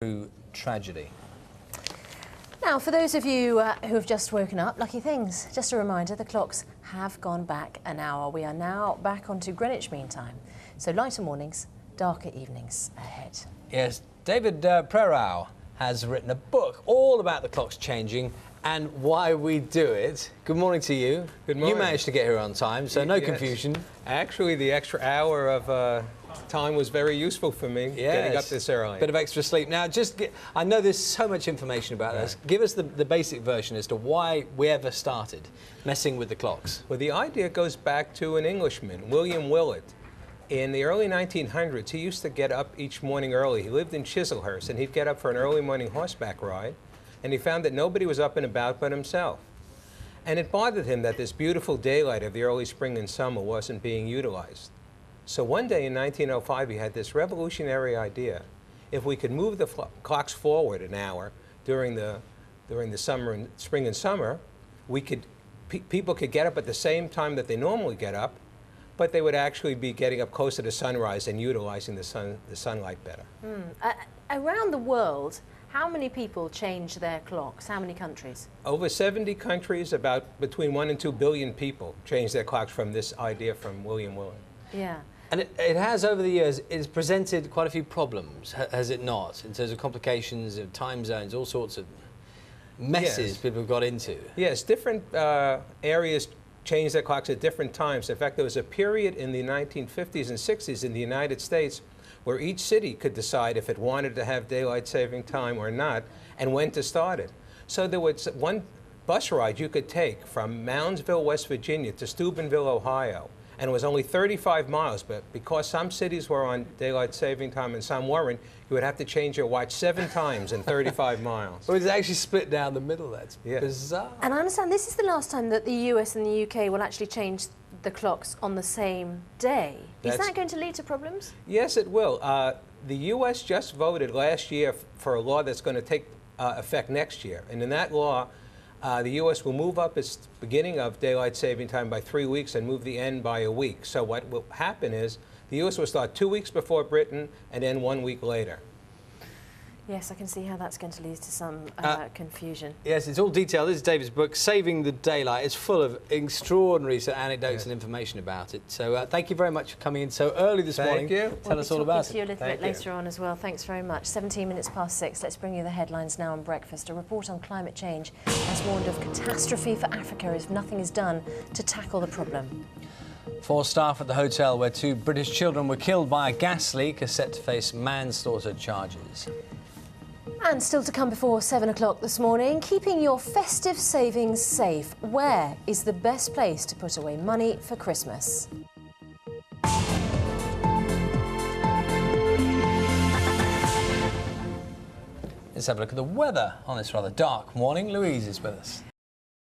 True tragedy. Now, for those of you who have just woken up, lucky things. Just a reminder, the clocks have gone back an hour. We are now back onto Greenwich Mean Time. So lighter mornings, darker evenings ahead. Yes, David Prerau has written a book all about the clocks changing and why we do it. Good morning to you. Good morning. You managed to get here on time, so no confusion. Actually, the extra hour of time was very useful for me, getting up this early. Bit of extra sleep. Now, I know there's so much information about this. Give us the basic version as to why we ever started messing with the clocks. Well, the idea goes back to an Englishman, William Willett. In the early 1900s, he used to get up each morning early. He lived in Chislehurst, and he'd get up for an early morning horseback ride, and he found that nobody was up and about but himself. And it bothered him that this beautiful daylight of the early spring and summer wasn't being utilized. So one day in 1905, he had this revolutionary idea. If we could move the clocks forward an hour during the spring and summer, people could get up at the same time that they normally get up, but they would actually be getting up closer to sunrise and utilizing the sunlight better. Around the world, how many people change their clocks? How many countries? Over 70 countries, about between 1 and 2 billion people change their clocks from this idea from William Willett. Yeah. And it has, over the years, it's presented quite a few problems, has it not? In terms of complications of time zones, all sorts of messes people have got into. Yes, different areas change their clocks at different times. In fact, there was a period in the 1950s and 60s in the United States where each city could decide if it wanted to have daylight saving time or not and when to start it. So there was one bus ride you could take from Moundsville, West Virginia to Steubenville, Ohio. And it was only 35 miles, but because some cities were on daylight saving time and some weren't, you would have to change your watch 7 times in 35 miles. Well, it's actually split down the middle. That's bizarre. And I understand this is the last time that the US and the UK will actually change the clocks on the same day. Is that going to lead to problems? Yes, it will. The US just voted last year for a law that's going to take effect next year. And in that law, the U.S. will move up its beginning of daylight saving time by 3 weeks and move the end by a week. So what will happen is the U.S. will start 2 weeks before Britain and end 1 week later. Yes, I can see how that's going to lead to some confusion. Yes, it's all detailed. This is David's book, Saving the Daylight. It's full of extraordinary anecdotes and information about it. So thank you very much for coming in so early this morning. Thank you. Tell us all about it. We'll be talking to you a little bit later on as well. Thanks very much. 17 minutes past 6. Let's bring you the headlines now on breakfast. A report on climate change has warned of catastrophe for Africa if nothing is done to tackle the problem. 4 staff at the hotel where 2 British children were killed by a gas leak are set to face manslaughter charges. And still to come before 7 o'clock this morning, keeping your festive savings safe. Where is the best place to put away money for Christmas? Let's have a look at the weather on this rather dark morning. Louise is with us.